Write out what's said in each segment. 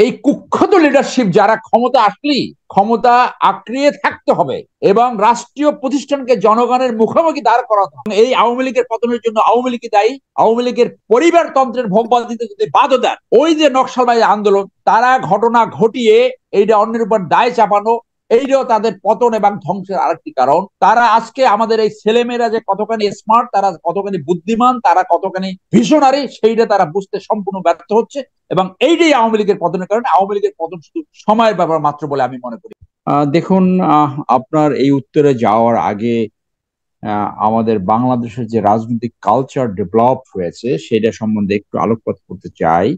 এই কুখ্যাত লিডারশিপ যারা ক্ষমতা আসলেই ক্ষমতা আঁকড়িয়ে থাকতে হবে এবং রাষ্ট্রীয় প্রতিষ্ঠানকে জনগণের মুখোমুখি দাঁড় করাতে হবে। এই আওয়ামী লীগের পতনের জন্য আওয়ামী লীগ দায়ী। আওয়ামী লীগের পরিবারতন্ত্রের ভোগবাদিতে যদি বাধা দেন, ওই যে নকশালবাহী আন্দোলন, তারা ঘটনা ঘটিয়ে এইটা অন্যের উপর দায় চাপানো, এইটাও তাদের পতন এবং ধ্বংসের আরেকটি কারণ। তারা আজকে আমাদের এই ছেলেমেয়েরা যে কতখানি স্মার্ট, তারা কতখানি বুদ্ধিমান, তারা কতখানি ভিশনারি, সেইটা তারা বুঝতে সম্পূর্ণ ব্যর্থ হচ্ছে। এবং এইটাই আওয়ামী লীগের পতনের কারণে। আওয়ামী লীগের পতন শুধু সময়ের ব্যাপার মাত্র বলে আমি মনে করি। দেখুন, আপনার এই উত্তরে যাওয়ার আগে আমাদের বাংলাদেশের যে রাজনৈতিক কালচার ডেভেলপ হয়েছে সেটা সম্বন্ধে একটু আলোকপাত করতে চাই।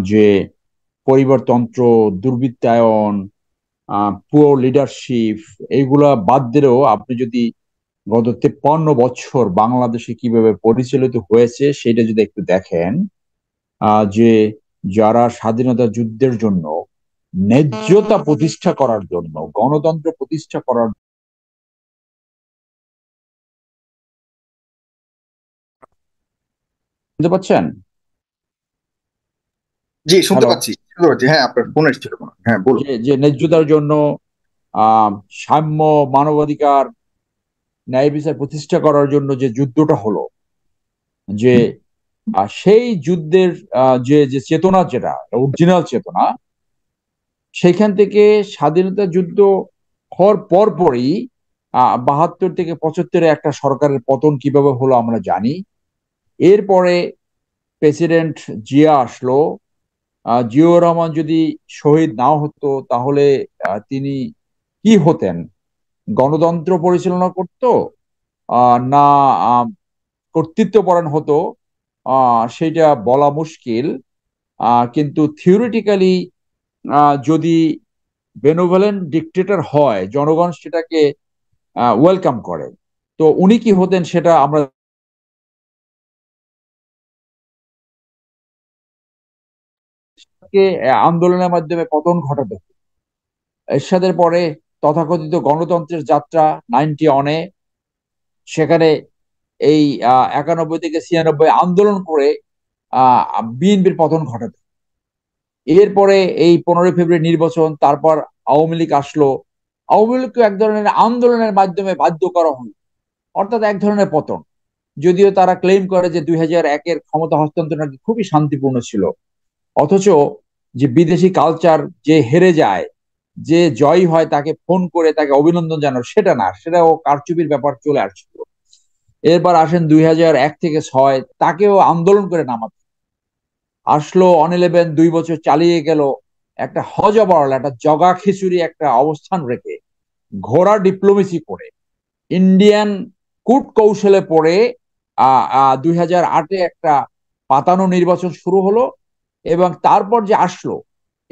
যে পরিবারতন্ত্র, দুর্বৃত্তায়ন, পুয়ার লিডারশিপ, এইগুলা বাদ দিলেও আপনি যদি গত 53 বছর বাংলাদেশে কিভাবে পরিচালিত হয়েছে সেটা যদি একটু দেখেন, যে যারা স্বাধীনতা যুদ্ধের জন্য, ন্যায্যতা প্রতিষ্ঠা করার জন্য, গণতন্ত্র প্রতিষ্ঠা করার, বুঝতে পারছেন? জি, শুনতে হ্যালো। পাচ্ছি, শুনতে পাচ্ছি। হ্যাঁ, আপনার ফোন এসেছিল কোনো, হ্যাঁ বলুন। যে যে ন্যায্যতার জন্য, সাম্য, মানবাধিকার, ন্যায় বিচার প্রতিষ্ঠা করার জন্য যে যুদ্ধটা হলো, যে সেই যুদ্ধের যে যে চেতনা, যেটা অরিজিনাল চেতনা, সেইখান থেকে স্বাধীনতা যুদ্ধ হওয়ার পরপরই 72 থেকে 75-এ একটা সরকারের পতন কিভাবে হলো আমরা জানি। এরপরে প্রেসিডেন্ট জিয়া আসলো। জিয়াউর রহমান যদি শহীদ নাও হতো তাহলে তিনি কি হতেন? গণতন্ত্র পরিচালনা করতো, না কর্তৃত্বপরায়ণ হতো, সেটা বলা মুশকিল। কিন্তু থিওরিটিক্যালি যদি বেনোভলেন্ট ডিক্টেটর হয়, জনগণ সেটাকে ওয়েলকাম করে। তো উনি কি হতেন সেটা আমরা আন্দোলনের মাধ্যমে পতন ঘটাতে। এরশাদের পরে তথাকথিত গণতন্ত্রের যাত্রা 91-এ, সেখানে এই 91 থেকে 96 আন্দোলন করে বিএনপির পতন ঘটাতে। এরপরে এই 15 ফেব্রুয়ারি নির্বাচন, তারপর আওয়ামী লীগ আসলো। আওয়ামী লীগকে এক ধরনের আন্দোলনের মাধ্যমে বাধ্য করা হলো, অর্থাৎ এক ধরনের পতন। যদিও তারা ক্লেম করে যে 2001-এর ক্ষমতা হস্তান্তর নাকি খুবই শান্তিপূর্ণ ছিল, অথচ যে বিদেশি কালচার, যে হেরে যায়, যে জয়ী হয় তাকে ফোন করে তাকে অভিনন্দন জানানো, সেটা না, সেটাও কারচুপির ব্যাপার চলে আসছিল। এরপর আসেন 2001 থেকে 2006, তাকেও আন্দোলন করে নামাতে আসলো। অন 11 2 বছর চালিয়ে গেল একটা হজবরল, একটা জগা খিচুড়ি একটা অবস্থান রেখে, ঘোড়া ডিপ্লোমেসি করে, ইন্ডিয়ান কূট কৌশলে পড়ে 2008-এ একটা পাতানো নির্বাচন শুরু হলো। এবং তারপর যে আসলো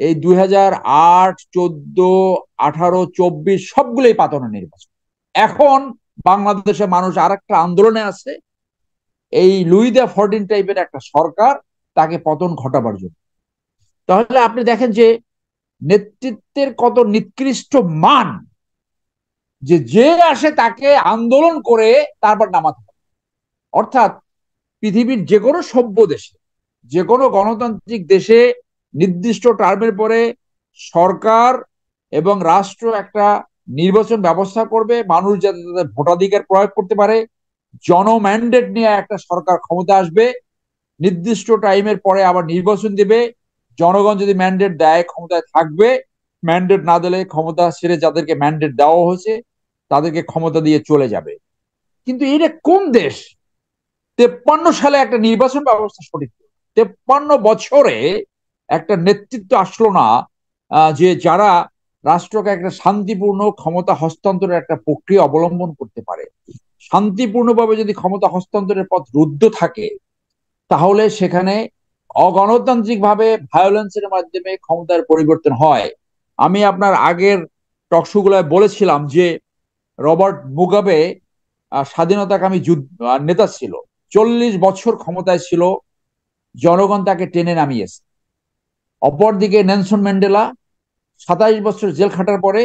এই 2008, 14, 18, 24 সবগুলোই পাতানো নির্বাচন। এখন বাংলাদেশে মানুষ আর একটা আন্দোলনে আছে, এই লুই দা 14 টাইপের একটা সরকার, তাকে পতন ঘটাবার জন্য। তাহলে আপনি দেখেন যে নেতৃত্বের কত নিকৃষ্ট মান, যে যে আসে তাকে আন্দোলন করে তারপর নামাতে হবে। অর্থাৎ পৃথিবীর যে কোনো সভ্য দেশে, যে কোনো গণতান্ত্রিক দেশে নির্দিষ্ট টার্মের পরে সরকার এবং রাষ্ট্র একটা নির্বাচন ব্যবস্থা করবে, মানুষ যাতে তাদের ভোটাধিকার প্রয়োগ করতে পারে, জনম্যান্ডেট নিয়ে একটা সরকার ক্ষমতা আসবে, নির্দিষ্ট টাইমের পরে আবার নির্বাচন দিবে, জনগণ যদি ম্যান্ডেট দেয় ক্ষমতায় থাকবে, ম্যান্ডেট না দিলে ক্ষমতা ছেড়ে যাদেরকে ম্যান্ডেট দেওয়া হয়েছে তাদেরকে ক্ষমতা দিয়ে চলে যাবে। কিন্তু এটা কোন দেশ? 53 সালে একটা নির্বাচন ব্যবস্থা সঠিক, 53 বছরে একটা নেতৃত্ব আসলো না, যে যারা রাষ্ট্রকে একটা শান্তিপূর্ণ ক্ষমতা হস্তান্তরের একটা প্রক্রিয়া অবলম্বন করতে পারে। শান্তিপূর্ণভাবে যদি ক্ষমতা হস্তান্তরের পথ রুদ্ধ থাকে, তাহলে সেখানে অগণতান্ত্রিক ভাবে ভায়োলেন্সের মাধ্যমে ক্ষমতার পরিবর্তন হয়। আমি আপনার আগের টকশোগুলোয় বলেছিলাম যে রবার্ট মুগাবে স্বাধীনতাকামী নেতা ছিল, 40 বছর ক্ষমতায় ছিল, জনগণ তাকে টেনে নামিয়েছে। অপরদিকে নেলসন ম্যান্ডেলা 27 বছর জেল খাটার পরে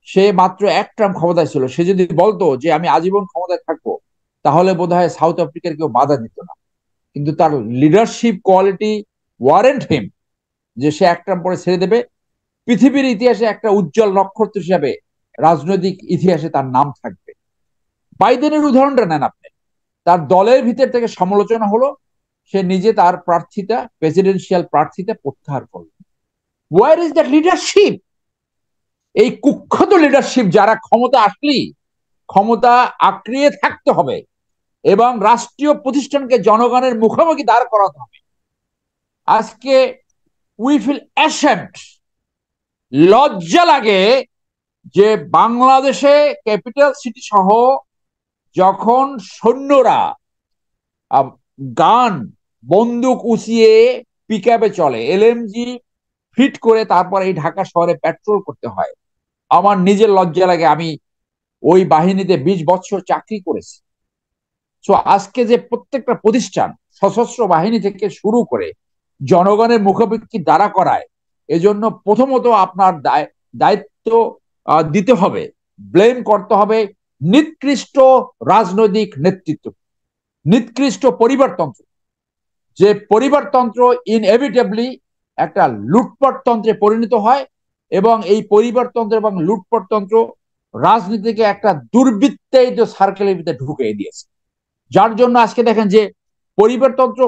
সে মাত্র এক টার্ম ক্ষমতায় ছিল। সে যদি বলতো যে আমি আজীবন ক্ষমতায় থাকবো, তাহলে বোধহয় সাউথ আফ্রিকার কেউ বাধা দিত না। কিন্তু তার লিডারশিপ কোয়ালিটি ওয়ারেন্ট হিম যে সে এক টার্ম পরে ছেড়ে দেবে, পৃথিবীর ইতিহাসে একটা উজ্জ্বল নক্ষত্র হিসাবে রাজনৈতিক ইতিহাসে তার নাম থাকবে। বাইডেনের উদাহরণটা নেন আপনি, তার দলের ভিতর থেকে সমালোচনা হলো, সে নিজে তার প্রার্থিতা, প্রেসিডেন্সিয়াল প্রার্থিতা প্রত্যাহার করল। Where is that leadership? এই কুখ্যাত লিডারশিপ যারা ক্ষমতা আসলেই ক্ষমতা আঁকড়িয়ে থাকতে হবে এবং রাষ্ট্রীয় প্রতিষ্ঠানকে জনগণের মুখোমুখি দাঁড় করাতে হবে। আজকে উই ফিল অ্যাশেমড, লজ্জা লাগে যে বাংলাদেশে ক্যাপিটাল সিটি সহ যখন সৈন্যরা গান বন্দুক উঁচিয়ে পিকআপে চলে, এলএমজি ফিট করে তারপর এই ঢাকা শহরে পেট্রোল করতে হয়, আমার নিজের লজ্জা লাগে। আমি ওই বাহিনীতে 20 বছর চাকরি করেছি। তো আজকে যে প্রত্যেকটা প্রতিষ্ঠান সশস্ত্র বাহিনী থেকে শুরু করে জনগণের মুখোমুখি দাঁড়া করায়, এজন্য প্রথমত আপনার দায়িত্ব দিতে হবে, ব্লেম করতে হবে নিকৃষ্ট রাজনৈতিক নেতৃত্ব, নিকৃষ্ট পরিবারতন্ত্র। যে পরিবারতন্ত্র ইনএভিটেবলি একটা লুটপাটতন্ত্রে পরিণত হয় এবং এই পরিবারতন্ত্র এবং লুটপাটতন্ত্র রাজনীতিকে একটা দুর্বৃত্তায়িত সার্কেলের ভিতরে ঢুকিয়ে দিয়েছে, যার জন্য আজকে দেখেন যে পরিবারতন্ত্র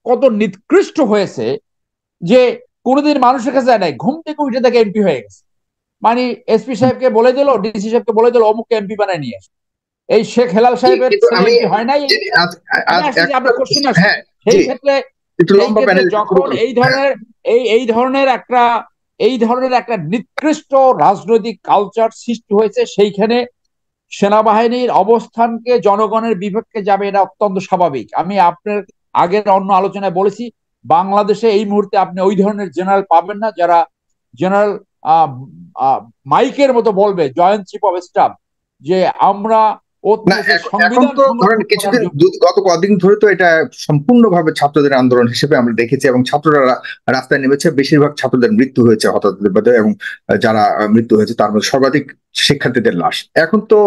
কত নিকৃষ্ট হয়েছে যে কোনোদিন মানুষের কাছে যায় নাই, ঘুম থেকে উঠে থেকে এমপি হয়ে গেছে। মানে এসপি সাহেবকে বলে দিল, ডিসি সাহেবকে বলে দিল অমুক এমপি বানায় নিয়ে আসে। এই শেখ হেলাল সাহেবের ছেলে এমপি হয় নাই। আপনার কোশ্চেন আসছে সেই ক্ষেত্রে, যখন এই ধরনের একটা নিকৃষ্ট রাজনৈতিক কালচার সৃষ্টি হয়েছে, সেইখানে সেনাবাহিনীর অবস্থানকে জনগণের বিপক্ষে যাবে, এটা অত্যন্ত স্বাভাবিক। আমি আপনার আগের অন্য আলোচনায় বলেছি, বাংলাদেশে এই মুহূর্তে আপনি ওই ধরনের জেনারেল পাবেন না যারা জেনারেল মাইকের মতো বলবে, জয়েন্ট চিফ অফ স্টাফ, যে আমরা এখন তো ধরেন কিছুদিন, গত কদিন ধরে তো এটা সম্পূর্ণভাবে ছাত্রদের আন্দোলন হিসেবে আমরা দেখেছি এবং ছাত্ররা রাস্তায় নেমেছে। বেশিরভাগ ছাত্রদের মৃত্যু হয়েছে হতাহতে, এবং যারা মৃত্যু হয়েছে তার মধ্যে সর্বাধিক শিক্ষার্থীদের লাশ। এখন তো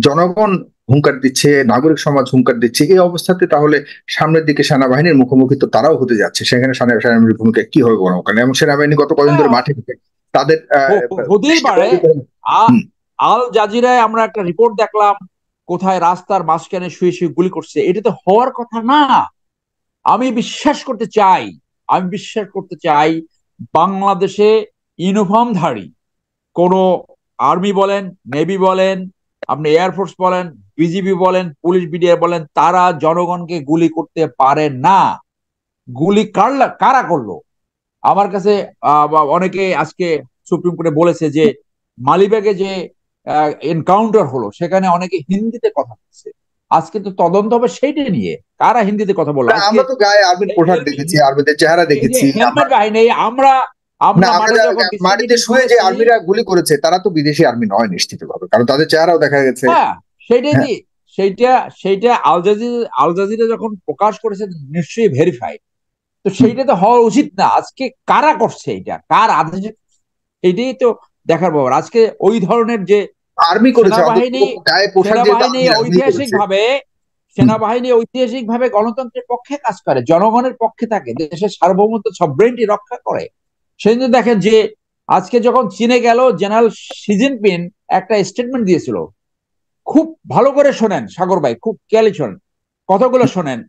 জনগণ হুঙ্কার দিচ্ছে, নাগরিক সমাজ হুঙ্কার দিচ্ছে, এই অবস্থাতে তাহলে সামনের দিকে সেনাবাহিনীর মুখোমুখি তো তারাও হতে যাচ্ছে, সেখানে সেনাবাহিনীর ভূমিকা কি হবে বলো? কারণ এবং সেনাবাহিনী গত কদিন ধরে মাঠে তাদের হতেই পারে। আল জাজিরায় আমরা একটা রিপোর্ট দেখলাম, কোথায় রাস্তার মাঝখানে শুয়ে শুয়ে গুলি করছে। এটা তো হওয়ার কথা না। আমি বিশ্বাস করতে চাই বাংলাদেশে ইউনিফর্মধারী কোন আর্মি বলেন, নেভি বলেন, আপনি এয়ারফোর্স বলেন, বিজিবি বলেন, পুলিশ বিডিআর বলেন, তারা জনগণকে গুলি করতে পারে না। গুলি কারা করলো? আমার কাছে অনেকে আজকে সুপ্রিম কোর্টে বলেছে যে মালিবাগে যে এনকাউন্টার হলো সেখানে অনেকে হিন্দিতে কথা বলছে। আজকে তো তদন্ত হবে সেইটা নিয়ে, কারা হিন্দিতে কথা বললো। আমরা তো গায়ে আর্মির পোশাক দেখেছি, আর্মিদের চেহারা দেখেছি। হেলমেট বাহিনী, আমরা মাটিতে শুয়ে যে আর্মিরা গুলি করেছে তারা তো বিদেশি আর্মি নয় নিশ্চিতভাবে, কারণ তাদের চেহারাও দেখা গেছে। হ্যাঁ, সেইটা আল জাজিরা যখন প্রকাশ করেছে নিশ্চয়ই ভেরিফাইড। তো সেইটা তো হওয়া উচিত না। আজকে কারা করছে এটা, কার আদেশে, এইটাই তো দেখার ব্যাপার। আজকে ওই ধরনের যে আর্মি করেছে, সেনাবাহিনী ঐতিহাসিকভাবে গণতন্ত্রের পক্ষে কাজ করে, জনগণের পক্ষে থাকে, দেশের সার্বভৌমত্ব সভরেন্টি রক্ষা করে। সেই জন্য দেখেন যে আজকে যখন চীনে গেল, জেনারেল শি জিনপিং একটা স্টেটমেন্ট দিয়েছিল, খুব ভালো করে শোনেন সাগর ভাই, খুব খেয়ালি শোনেন, কথাগুলো শোনেন,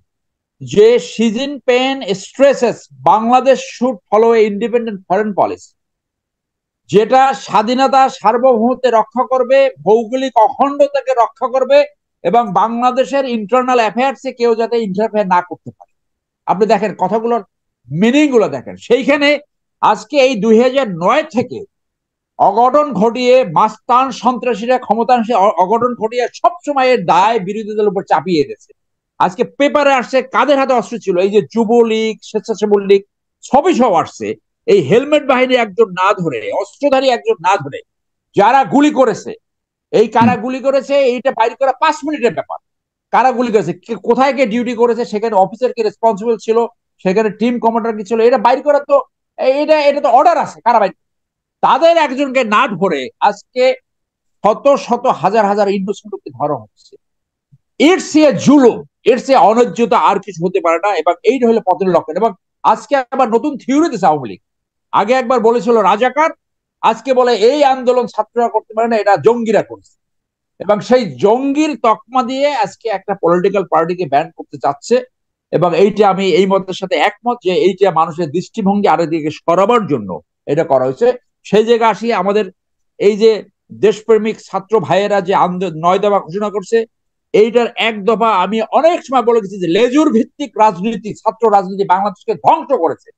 যে Xi Jinping stresses Bangladesh should follow A independent foreign policy, যেটা স্বাধীনতা সার্বভৌমত্ব রক্ষা করবে, ভৌগোলিক অখণ্ডতাকে রক্ষা করবে এবং বাংলাদেশের ইন্টারনাল অ্যাফেয়ার্সে কেউ যাতে ইন্টারফেয়ার না করতে পারে। আপনি দেখেন কথাগুলোর মিনিং গুলো দেখেন। সেইখানে আজকে এই 2009 থেকে অঘটন ঘটিয়ে মাস্তান সন্ত্রাসীরা ক্ষমতা অঘটন ঘটিয়ে সবসময় এর দায় বিরোধীদের উপর চাপিয়ে দিয়েছে। আজকে পেপারে আসছে কাদের হাতে অস্ত্র ছিল, এই যে যুবলীগ, স্বেচ্ছাসেবক লীগ, সবই সব আসছে। এই হেলমেট বাহিনী একজন না ধরে, অস্ত্রধারী একজন না ধরে যারা গুলি করেছে, এই কারা গুলি করেছে এইটা বাইর করা 5 মিনিটের ব্যাপার। কারা গুলি করেছে, কোথায় কে ডিউটি করেছে, সেখানে অফিসার কে রেসপন্সিবল ছিল, সেখানে টিম কমান্ডার কি ছিল, এটা বাইর করা তো এটা তো অর্ডার আছে, কারা বাইর। তাদের একজনকে না ধরে আজকে শত শত হাজার হাজার ইন্ডোসেন্টকে ধরা হচ্ছে। এর চেয়ে জুলুম, এর চেয়ে অন্যায্যতা আর কিছু হতে পারে না। এবং এইটা হলো পতনের লক্ষণ। এবং আজকে আবার নতুন থিওরি দিচ্ছে আওয়ামী লীগ, আগে একবার বলেছিল রাজাকার, আজকে বলে এই আন্দোলন ছাত্ররা করতে পারে না, এটা জঙ্গিরা করছে। এবং সেই জঙ্গির তকমা দিয়ে আজকে একটা পলিটিক্যাল পার্টিকে ব্যান করতে চাচ্ছে। এবং এইটা আমি এই মতের সাথে একমত যে এইটা মানুষের দৃষ্টিভঙ্গি আরেক দিকে সরাবার জন্য এটা করা হয়েছে। সেই জায়গায় আসি, আমাদের এই যে দেশপ্রেমিক ছাত্র ভাইয়েরা যে 9 দফা ঘোষণা করছে, এইটার এক দফা আমি অনেক সময় বলে গেছি যে লেজুর ভিত্তিক রাজনীতি, ছাত্র রাজনীতি বাংলাদেশকে ধ্বংস করেছে।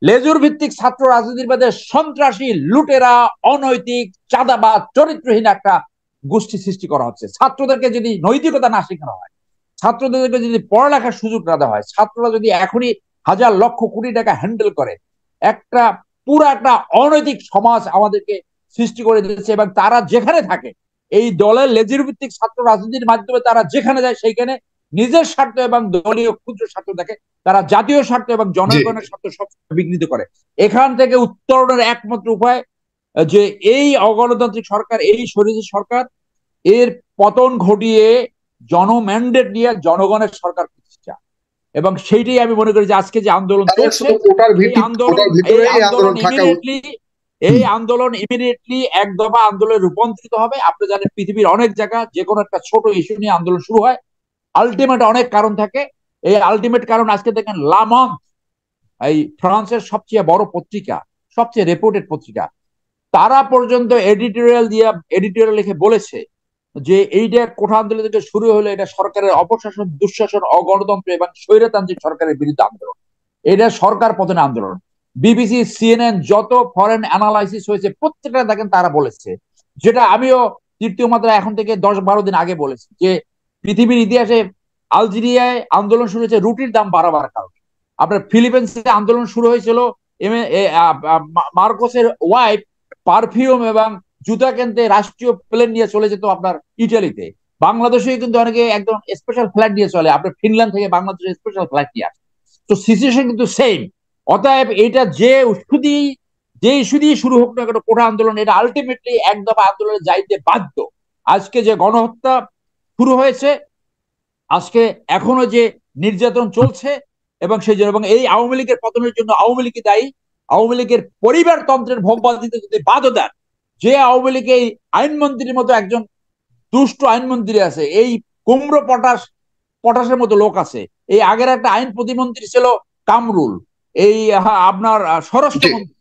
লেজুর ভিত্তিক ছাত্র রাজনীতির মধ্যে সন্ত্রাসী, লুটেরা, অনৈতিক, চাঁদাবাদ, চরিত্রহীন একটা গোষ্ঠী সৃষ্টি করা হচ্ছে। ছাত্রদেরকে যদি নৈতিকতা না শেখানো হয়, ছাত্রদেরকে যদি পড়ালেখার সুযোগ না দেওয়া হয়, ছাত্ররা যদি এখনই হাজার লক্ষ কোটি টাকা হ্যান্ডেল করে, একটা পুরো একটা অনৈতিক সমাজ আমাদেরকে সৃষ্টি করে দিচ্ছে। এবং তারা যেখানে থাকে, এই দলের লেজুর ভিত্তিক ছাত্র রাজনীতির মাধ্যমে তারা যেখানে যায় সেইখানে নিজের স্বার্থ এবং দলীয় ক্ষুদ্র স্বার্থ দেখে, তারা জাতীয় স্বার্থ এবং জনগণের স্বার্থ সব বিঘ্নিত করে। এখান থেকে উত্তরণের একমাত্র উপায় যে এই অগণতান্ত্রিক সরকার, এই স্বৈরাচারী সরকার, এর পতন ঘটিয়ে জনম্যান্ডেট নিয়ে জনগণের সরকার প্রতিষ্ঠা। এবং সেইটাই আমি মনে করি যে আজকে যে আন্দোলন চলছে, এই আন্দোলন ইমিডিয়েটলি এক দফা আন্দোলনে রূপান্তরিত হবে। আপনি জানেন পৃথিবীর অনেক জায়গা যে কোনো একটা ছোট ইস্যু নিয়ে আন্দোলন শুরু হয়, আলটিমেট অনেক কারণ থাকে। এই আলটিমেট কারণ আজকে দেখেন লামন, এই ফ্রান্সের সবচেয়ে বড় পত্রিকা, সবচেয়ে রেপুটেড পত্রিকা, তারা পর্যন্ত এডিটোরিয়াল লিখে বলেছে যে এইটা কোঠা আন্দোলন থেকে শুরু হলো, এটা সরকারের অপশাসন, দুঃশাসন, অগণতন্ত্র এবং স্বৈরতান্ত্রিক সরকারের বিরুদ্ধে আন্দোলন, এটা সরকার পতনের আন্দোলন। বিবিসি, সিএনএন, যত ফরেন অ্যানালাইসিস হয়েছে প্রত্যেকটা দেখেন তারা বলেছে, যেটা আমিও তৃতীয় মাত্রা এখন থেকে 10-12 দিন আগে বলেছি, যে পৃথিবীর ইতিহাসে আলজেরিয়ায় আন্দোলন শুরু হয়েছে রুটির দাম বাড়াবার কারণে। আপনার ফিলিপিন্সে আন্দোলন শুরু হয়েছিল মার্কোসের ওয়াইফ পারফিউম এবং জুতা কিনতে রাষ্ট্রীয় প্লেন নিয়ে চলে যেত আপনার ইটালিতে। বাংলাদেশে কিন্তু অনেকে একদম স্পেশাল ফ্লাইট নিয়ে চলে, আপনার ফিনল্যান্ড থেকে বাংলাদেশে স্পেশাল ফ্লাইট নিয়ে আসে। তো সিচুয়েশন কিন্তু সেম। অতএব এটা যে ইস্যু দিয়ে শুরু হোক না কেন কোঠা আন্দোলন, এটা আলটিমেটলি এক দফা আন্দোলনে যাইতে বাধ্য। আজকে যে গণহত্যা শুরু হয়েছে, আজকে এখনো যে নির্যাতন চলছে, এবং সেই জন্য এবং এই আওয়ামী লীগের পতনের জন্য আওয়ামী লীগ দায়ী। আওয়ামী লীগের পরিবারতন্ত্রের ভোগবাদিতে যদি বাধা দেন, যে আওয়ামী লীগ এই আইনমন্ত্রীর মতো একজন দুষ্ট আইনমন্ত্রী আছে, এই কুমড়ো পটাশের মতো লোক আছে। এই আগের একটা আইন প্রতিমন্ত্রী ছিল কামরুল, এই আপনার স্বরাষ্ট্রমন্ত্রী,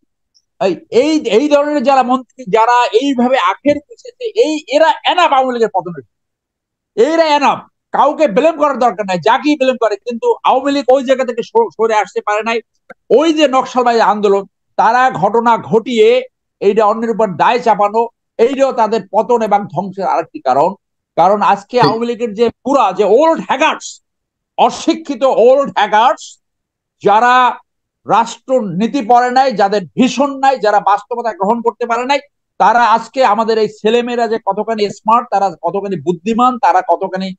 এই এই ধরনের যারা মন্ত্রী, যারা এইভাবে আখের পিছিয়েছে, এরা এনাফ আওয়ামী লীগের পতনের, এরা এনাফ। কাউকে ব্লেম করার দরকার নাই, যাকেই ব্লেম করে। কিন্তু আওয়ামী লীগ ওই জায়গা থেকে সরে আসতে পারে নাই। ওই যে নকশালবাহী আন্দোলন, তারা ঘটনা ঘটিয়ে এইটা অন্যের উপর দায় চাপানো, এইটাও তাদের পতন এবং ধ্বংসের আরেকটি কারণ। কারণ আজকে আওয়ামী লীগের যে পুরা যে ওল্ড হ্যাগার্স, অশিক্ষিত ওল্ড হ্যাগার্স, যারা রাষ্ট্র নীতি পড়ে নাই, যাদের ভীষণ নাই, যারা বাস্তবতা গ্রহণ করতে পারে নাই, তারা আজকে আমাদের এই ছেলেমেয়েরা যে কতখানি স্মার্ট, তারা কতখানি বুদ্ধিমান, তারা কতখানি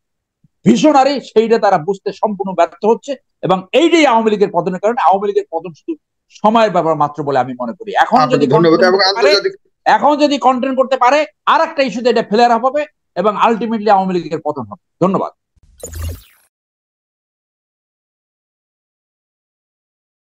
ভিশনারি, সেইটা তারা বুঝতে সম্পূর্ণ ব্যর্থ হচ্ছে। এবং এইটাই আওয়ামী লীগের পতনের কারণে। আওয়ামী লীগের পতন শুধু সময়ের ব্যাপার মাত্র বলে আমি মনে করি। এখন যদি কন্টেন্ট করতে পারে আর একটা ইস্যুতে এটা ফেলার হবে এবং আলটিমেটলি আওয়ামী লীগের পতন হবে। ধন্যবাদ।